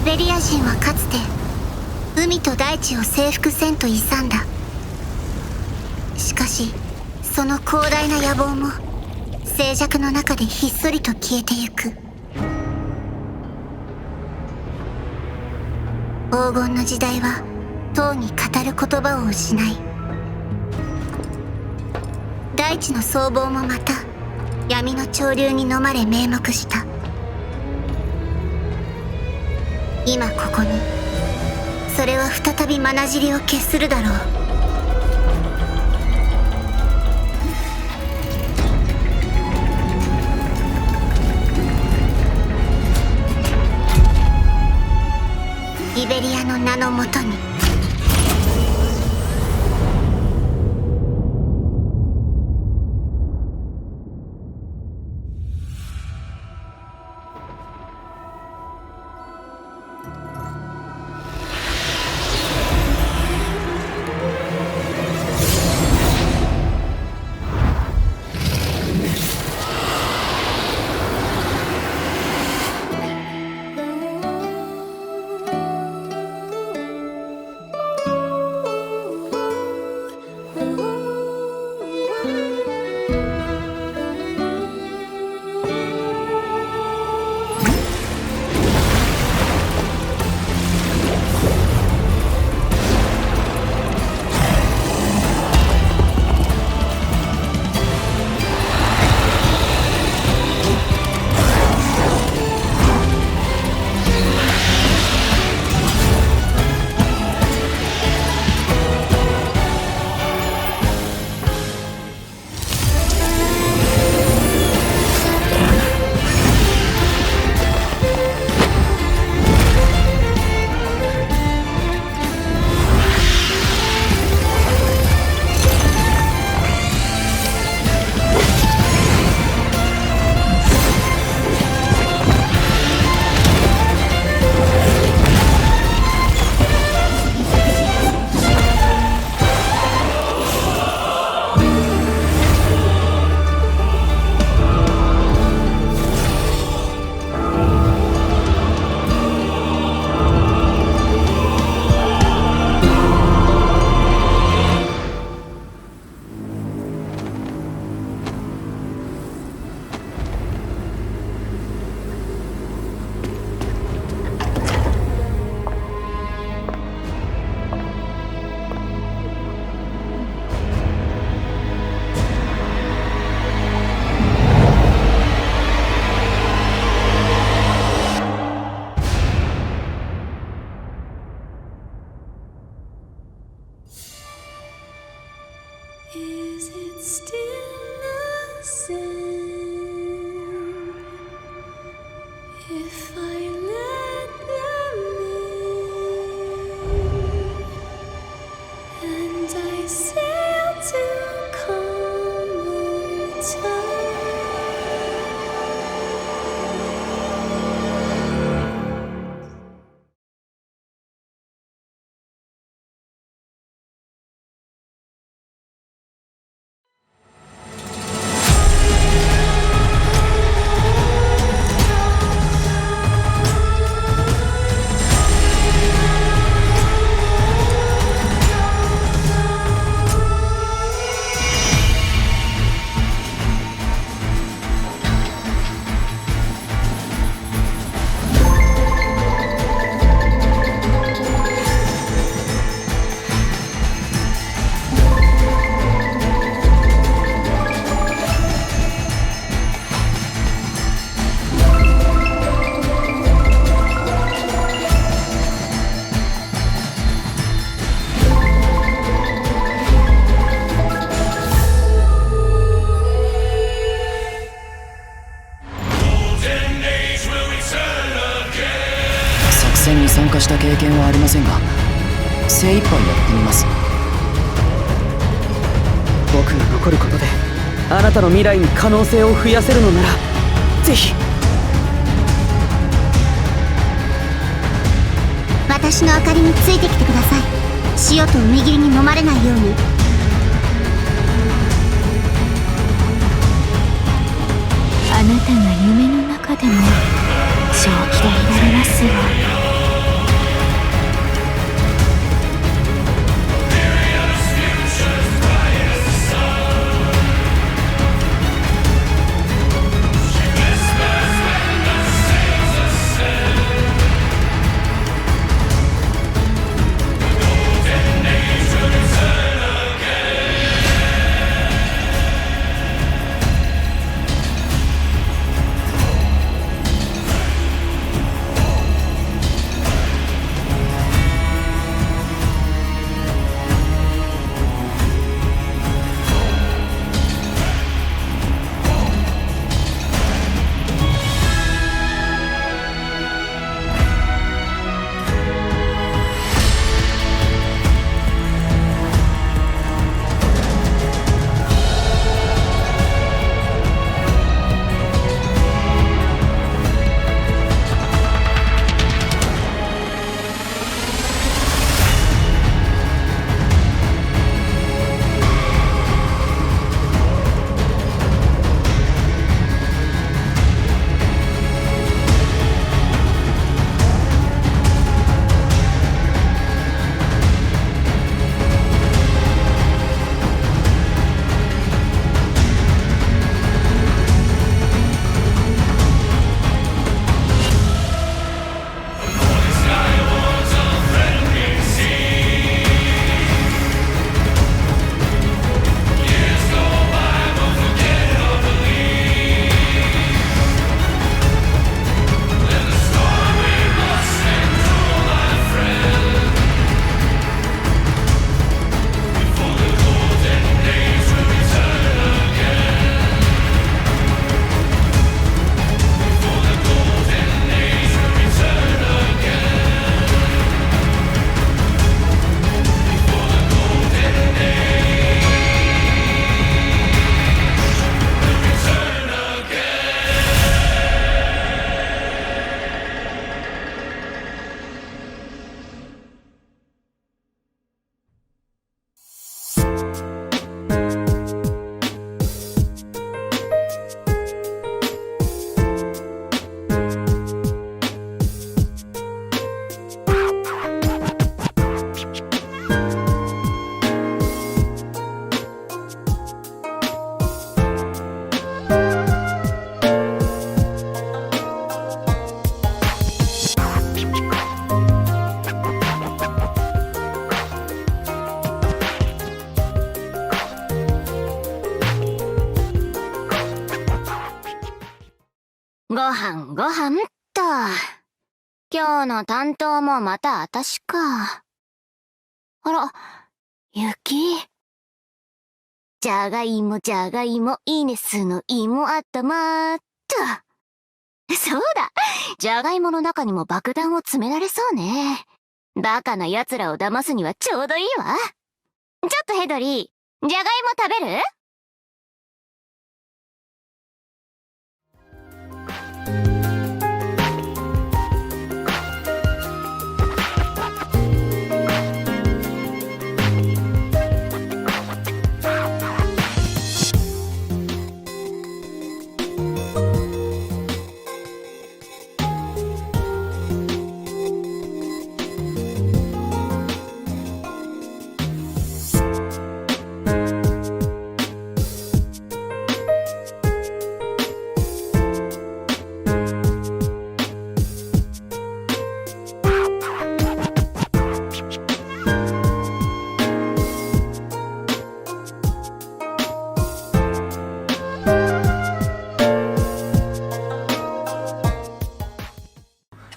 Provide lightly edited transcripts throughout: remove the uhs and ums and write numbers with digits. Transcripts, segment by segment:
イベリア人はかつて海と大地を征服せんと勇んだ。しかしその広大な野望も静寂の中でひっそりと消えてゆく。黄金の時代はとうに語る言葉を失い、大地の僧帽もまた闇の潮流に飲まれ瞑目した。今ここにそれは再びまなじりを決するだろう。イベリアの名のもとに。戦に参加した経験はありませんが、精一杯やってみます。僕が残ることであなたの未来に可能性を増やせるのならぜひ。私の明かりについてきてください。潮と海霧に飲まれないように。あなたが夢の中でも正気でいられますよ。ご飯っと。今日の担当もまた私か。あら、雪。じゃがいも、イネスの芋頭っと。そうだ、じゃがいもの中にも爆弾を詰められそうね。バカな奴らを騙すにはちょうどいいわ。ちょっとヘドリー、じゃがいも食べる？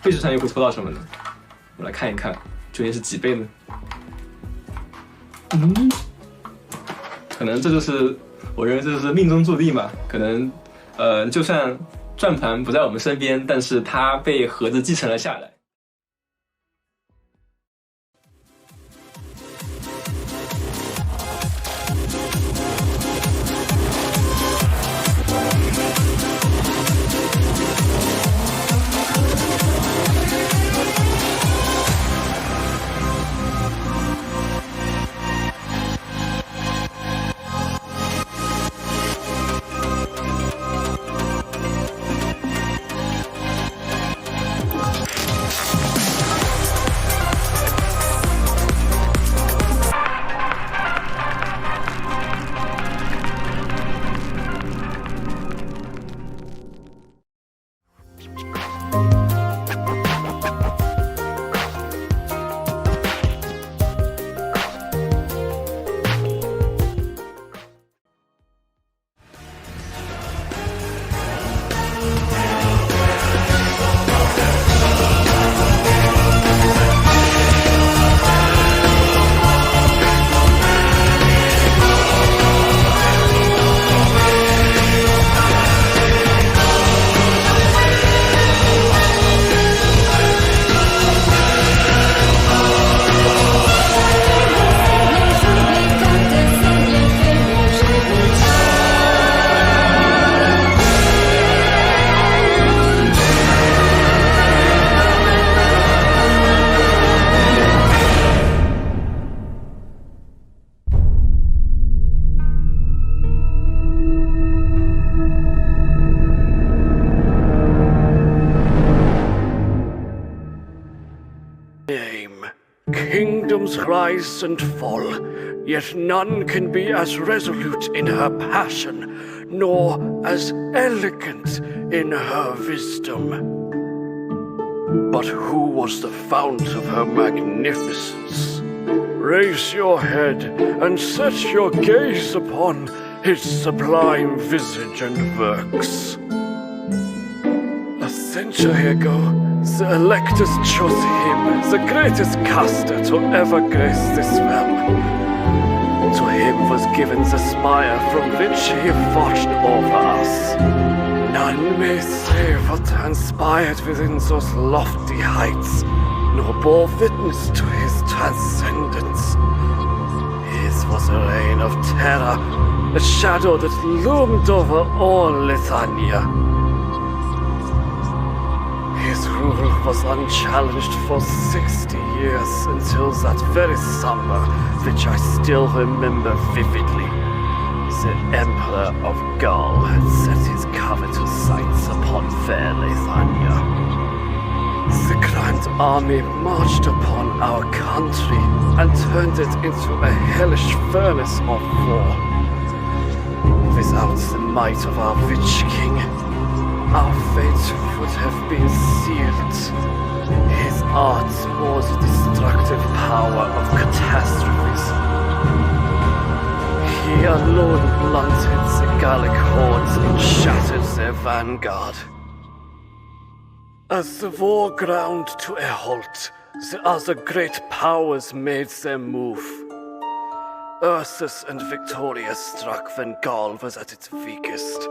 倍数上又会抽到什么呢？我来看一看，究竟是几倍呢？可能这就是我认为这就是命中注定吧。可能就算转盘不在我们身边，但是它被盒子继承了下来。Kingdoms rise and fall, yet none can be as resolute in her passion, nor as elegant in her wisdom. But who was the fount of her magnificence? Raise your head and set your gaze upon his sublime visage and works. A century ago, the electors chose him, the greatest caster to ever grace this realm. To him was given the spire from which he watched over us. None may say what transpired within those lofty heights, nor bore witness to his transcendence. His was a reign of terror, a shadow that loomed over all Lithuania. His rule was unchallenged for 60 years until that very summer, which I still remember vividly. The Emperor of Gaul had set his covetous sights upon fair Laithania. The Grand Army marched upon our country and turned it into a hellish furnace of war. Without the might of our rich king, our fate would have been sealed. His art was the destructive power of catastrophes. He alone blunted the Gallic hordes and shattered their vanguard. As the war ground to a halt, the other great powers made their move. Ursus and Victoria struck when Gaul was at its weakest.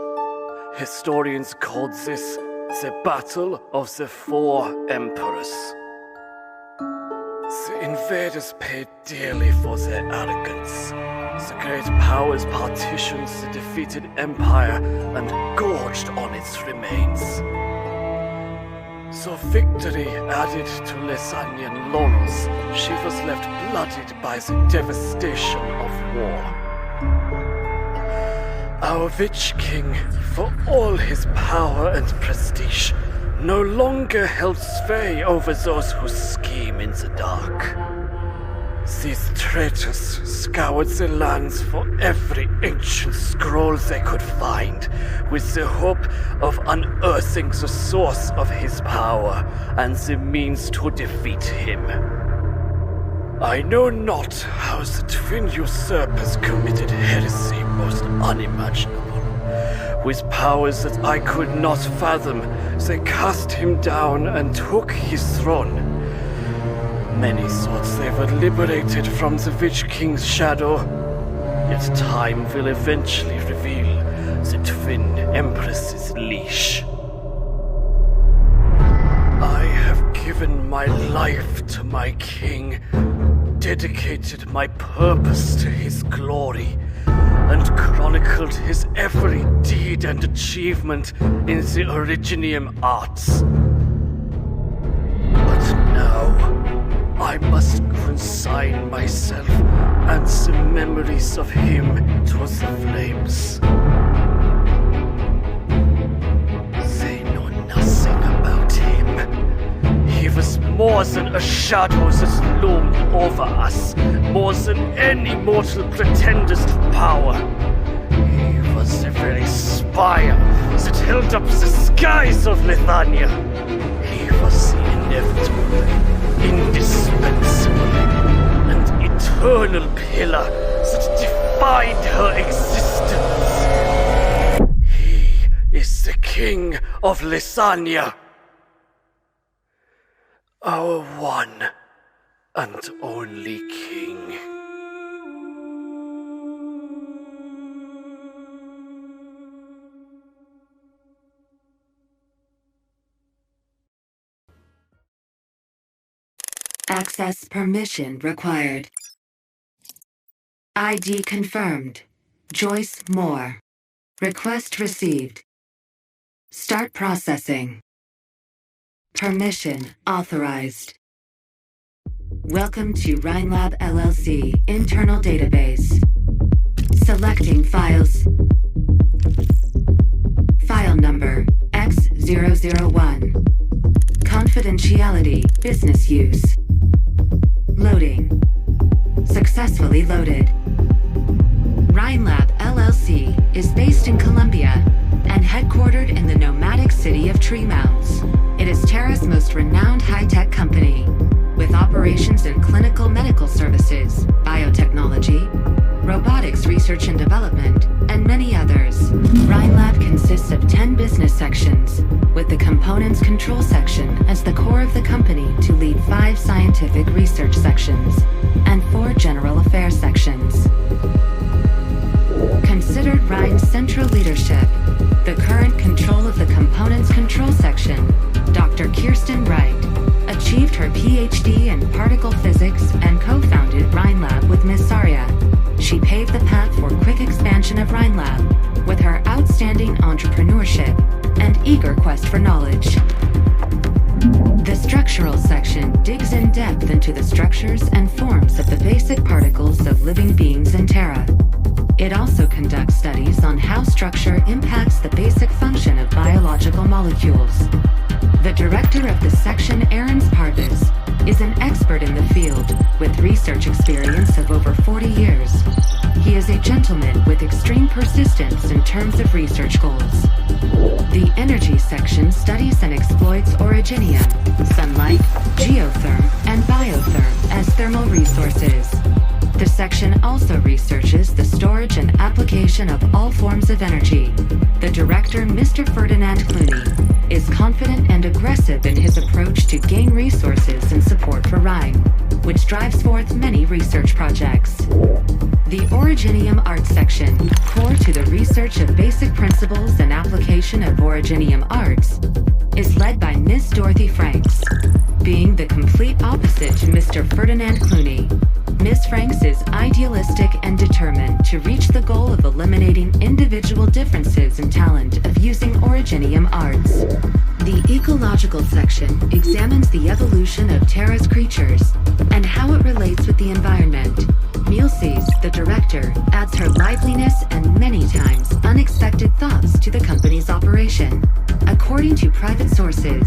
Historians called this the Battle of the Four Emperors. The invaders paid dearly for their arrogance. The great powers partitioned the defeated empire and gorged on its remains. So victory added to Lysanian laurels, she was left bloodied by the devastation of war. Our Witch King, for all his power and prestige, no longer held sway over those who scheme in the dark. These traitors scoured the lands for every ancient scroll they could find, with the hope of unearthing the source of his power and the means to defeat him. I know not how the twin usurpers committed heresy most unimaginable. With powers that I could not fathom, they cast him down and took his throne. Many thought they were liberated from the Witch King's shadow, yet time will eventually reveal the twin empress's leash. I have given my life to my king, dedicated my purpose to his glory, and chronicled his every deed and achievement in the Originium arts. But now, I must consign myself and the memories of him to the flames. They know nothing about him. He was more than a shadow that loomed over us, more than any mortal pretenders to power. He was the very spire that held up the skies of Lithania. He was the inevitable, indispensable, and eternal pillar that defined her existence. He is the king of Lysania. Our one and only king. Access permission required. ID confirmed. Joyce Moore. Request received. Start processing. Permission authorized. Welcome to Rhinelab LLC internal database. Selecting files. File number X001. Confidentiality, business use. Loading. Successfully loaded. Rhinelab LLC is based in Colombia and headquartered in the nomadic city of Tree Mounds. It is Terra's most renowned high-tech company, with operations in clinical medical services, biotechnology, robotics research and development, and many others. Rhinelab consists of 10 business sections, with the components control section as the core of the company to lead 5 scientific research sections and 4 general affairs sections. Considered Rhine's central leadership, the current control of the components control section, Dr. Kirsten Wright, achieved her PhD in particle physics and co-founded Rhinelab with Ms. Saria. She paved the path for quick expansion of Rhinelab with her outstanding entrepreneurship and eager quest for knowledge. The structural section digs in depth into the structures and forms of the basic particles of living beings in Terra. It also conducts studies on how structure impacts the basic function of biological molecules. The director of the section, Aaron Pardes, is an expert in the field with research experience of over 40 years. He is a gentleman with extreme persistence in terms of research goals. The energy section studies and exploits originium, sunlight, geotherm, and biotherm as thermal resources. The section also researches the storage and application of all forms of energy. The director, Mr. Ferdinand Clooney, is confident and equipped aggressive in his approach to gain resources and support for Rhine, which drives forth many research projects. The Originium Art section, core to the research of basic principles and application of Originium arts, is led by Ms. Dorothy Franks. Being the complete opposite to Mr. Ferdinand Clooney, Ms. Franks is idealistic and determined to reach the goal of eliminating individual differences in talent of using Originium arts. The ecological section examines the evolution of Terra's creatures and how it relates with the environment. Mulses, the director, adds her liveliness and many times unexpected thoughts to the company's operation. According to private sources,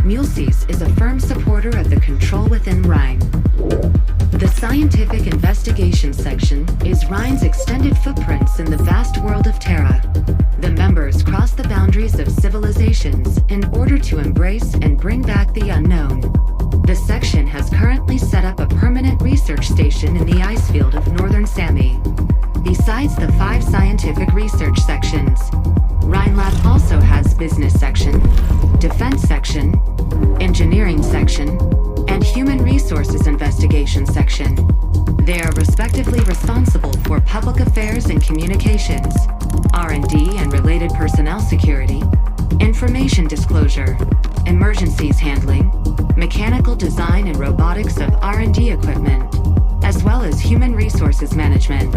Mulses is a firm supporter of the control within Rhine. The scientific investigation section is Rhine's extended footprints in the vast world of Terra. The members cross the boundaries of civilizations in order to embrace and bring back the unknown. The section has currently set up a permanent research station in the ice field of northern Sami. Besides the 5 scientific research sections, Rhinelab also has business section, defense section, engineering section, and human resources investigation section. They are respectively responsible for public affairs and communications, R&D and related personnel security, information disclosure, emergencies handling, mechanical design and robotics of R&D equipment, as well as human resources management.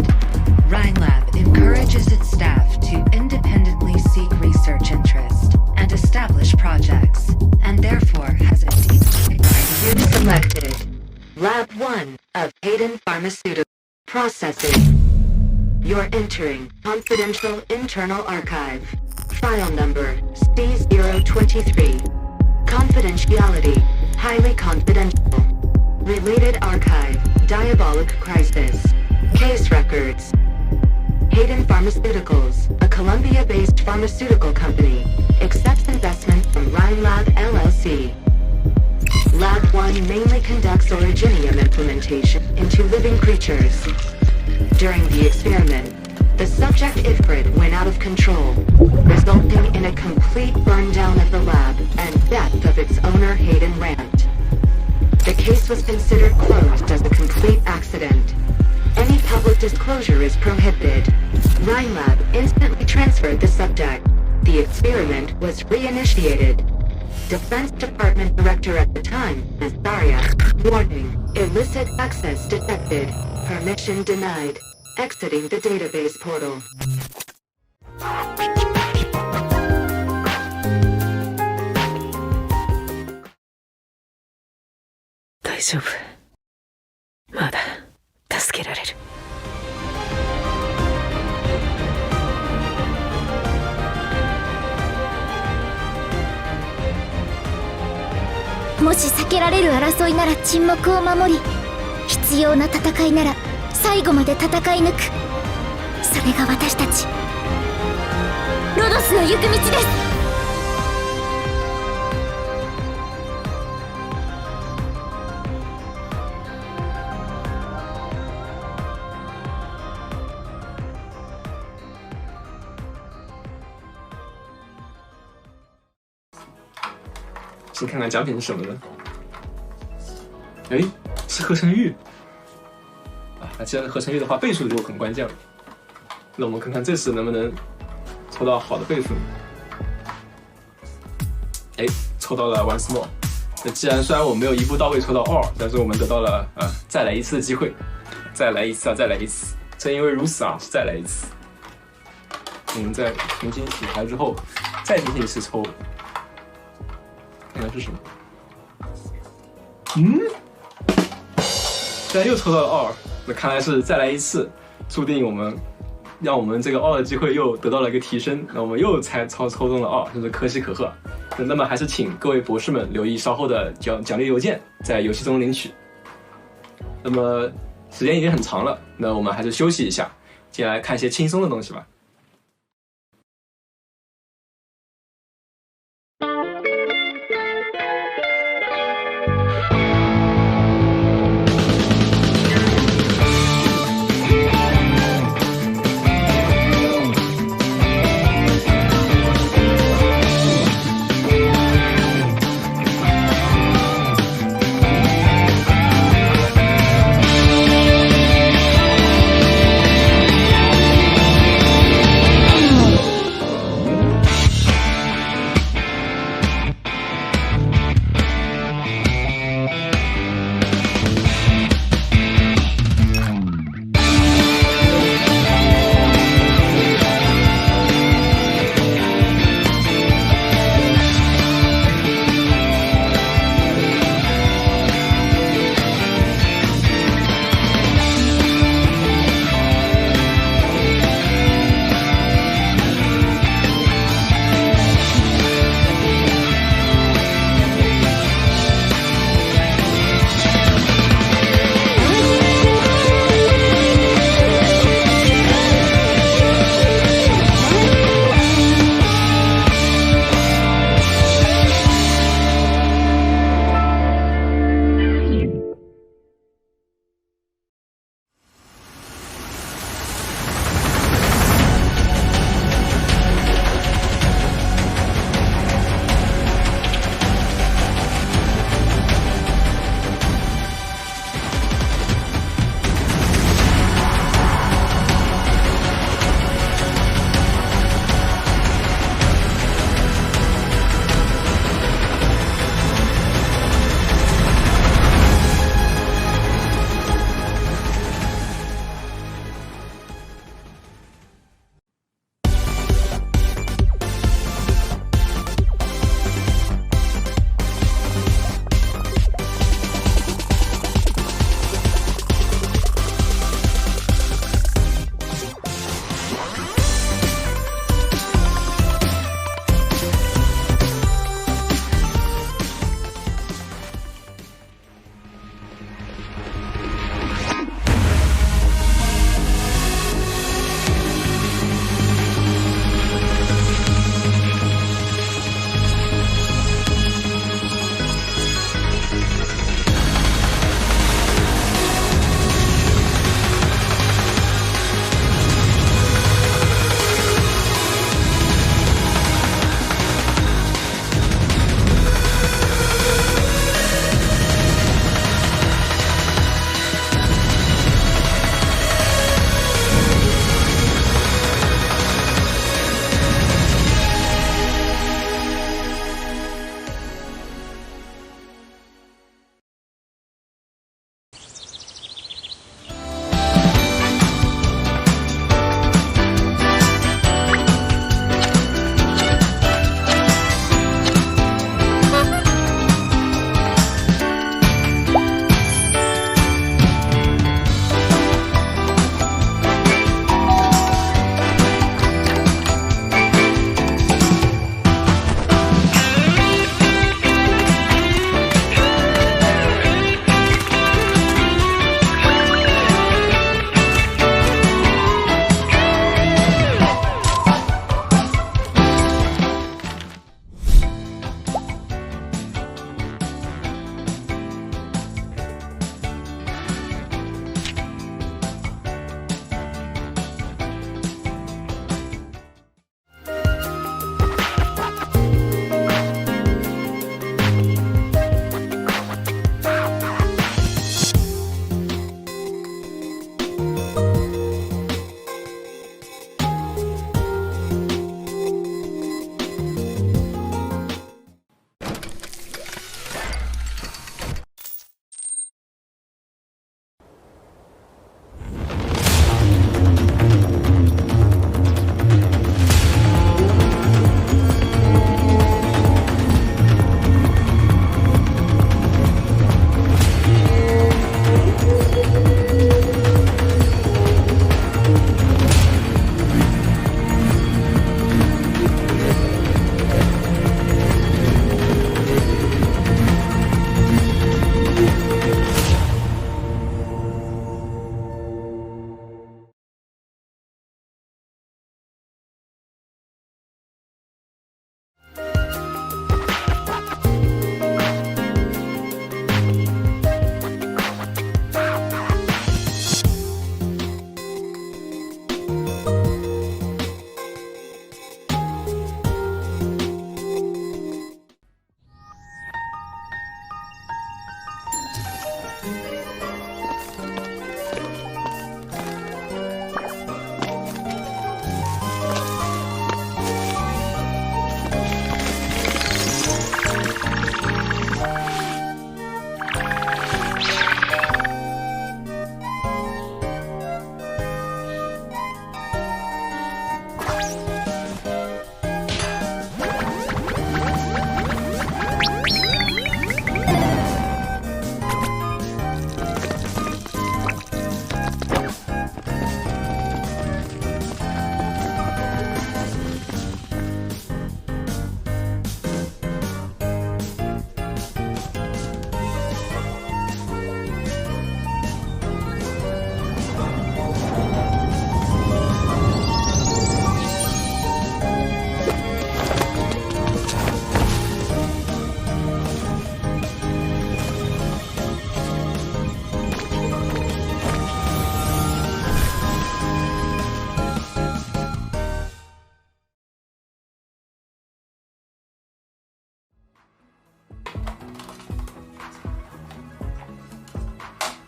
Rhinelab encourages its staff to independently seek research interest and establish projects, and therefore has a deep you've selected Lab 1 of Hayden Pharmaceutical Processing. You're entering confidential internal archive. File number C023. Confidentiality, highly confidential. Related archive, diabolic crisis. Case records. Hayden Pharmaceuticals, a Columbia-based pharmaceutical company, accepts investment from Rhinelab LLC. Lab 1 mainly conducts Originium implementation into living creatures. During the experiment, the subject Ifrit went out of control, resulting in a complete burn down of the lab and death of its owner Hayden Rant. The case was considered closed as a complete accident. Any public disclosure is prohibited. Rhinelab instantly transferred the subject. The experiment was reinitiated. Defense Department Director at the time, Nazaria. Warning, illicit access detected. Permission denied. Exiting the database portal. Daijoubu. まだ助けられる。もし避けられる争いなら沈黙を守り、必要な戦いなら最後まで戦い抜く。それが私たちロドスの行く道です。先看看奖品是什么呢？哎，是合成玉啊！那既然是合成玉的话，倍数就很关键了。那我们看看这次能不能抽到好的倍数。哎，抽到了 once more。那既然虽然我没有一步到位抽到2，但是我们得到了再来一次的机会，再来一次啊，再来一次。正因为如此啊，是再来一次。我们再重新洗牌之后，再进行一次抽。看看是什么？既然又抽到了2，那看来是再来一次，注定让我们这个2的机会又得到了一个提升。那我们又抽中了2，真是可喜可贺。那么还是请各位博士们留意稍后的奖励邮件，在游戏中领取。那么时间已经很长了，那我们还是休息一下，接下来看一些轻松的东西吧。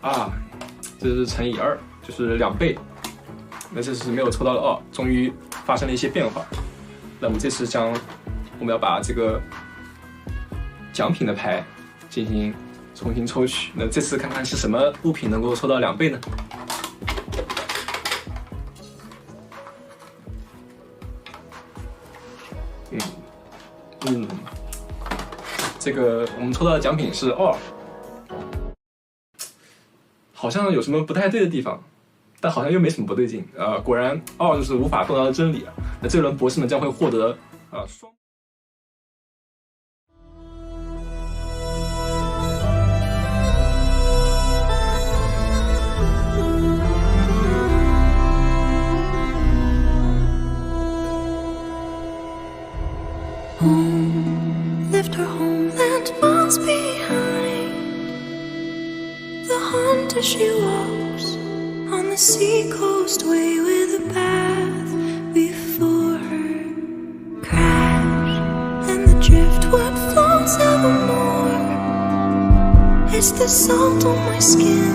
啊，这是乘以2，就是2倍。那这是没有抽到的2，终于发生了一些变化。那么这次我们要把这个奖品的牌进行重新抽取。那这次看看是什么物品能够抽到2倍呢？这个我们抽到的奖品是2，好像有什么不太对的地方，但好像又没什么不对劲。果然2就是无法动摇的真理啊。那这轮博士们将会获得双。Left her homeland miles behind. The hunter she walks on the seacoast way with a path before her. Crash and the driftwood floats evermore. It's the salt on my skin,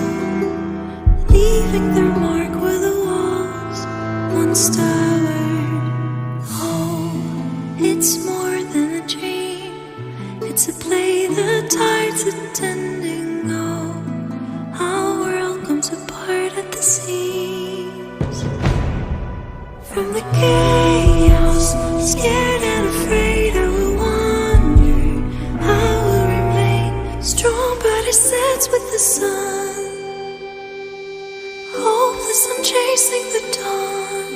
leaving their mark where the walls once towered. Oh, it's more than a dream. It's a play the tide's attending. Oh, our world comes apart at the seams. From the chaos, scared and afraid, I will wander. I will remain strong, but it sets with the sun. Hopeless, I'm chasing the dawn,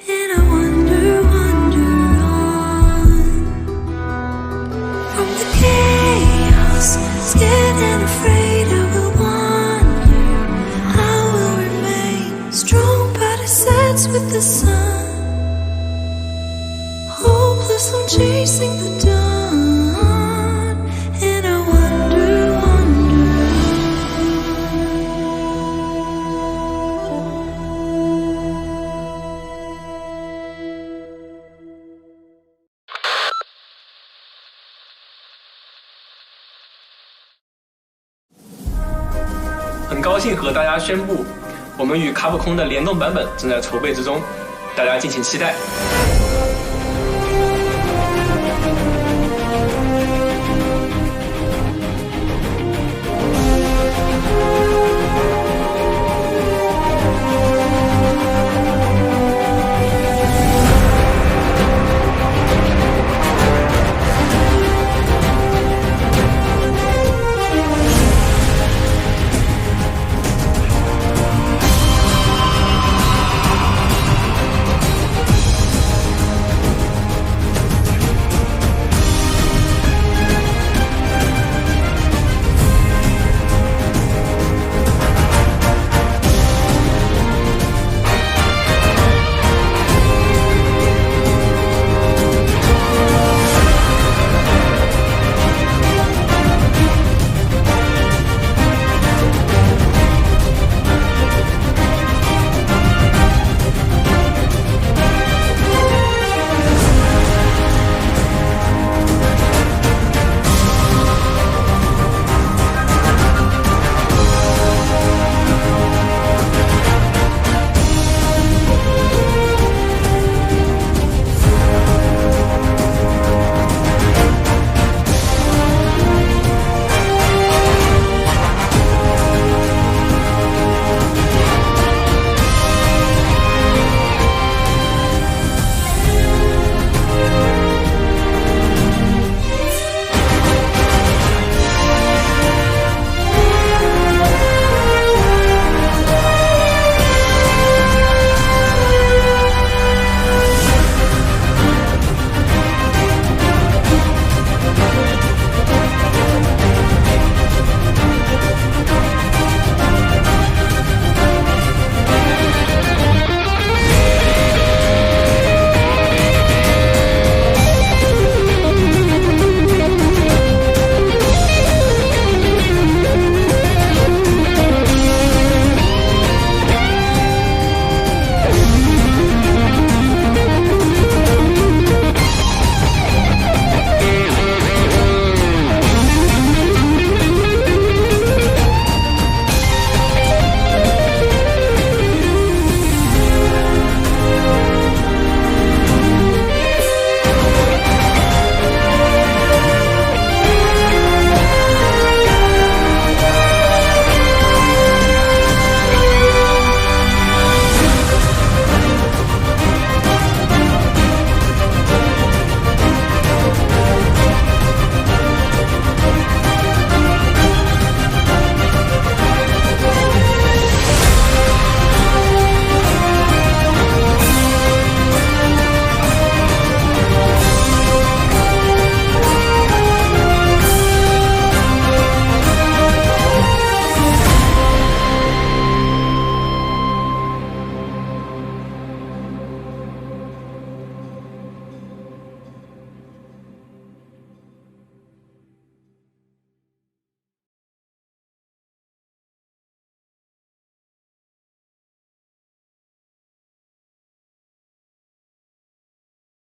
and I wonder on. From the chaos, scared and afraid, I will wander. I will remain strong, but it sets with the sun. Hopeless, I'm chasing the dawn, and I wonder on. 很高兴和大家宣布，我们与卡普空的联动版本正在筹备之中，大家敬请期待。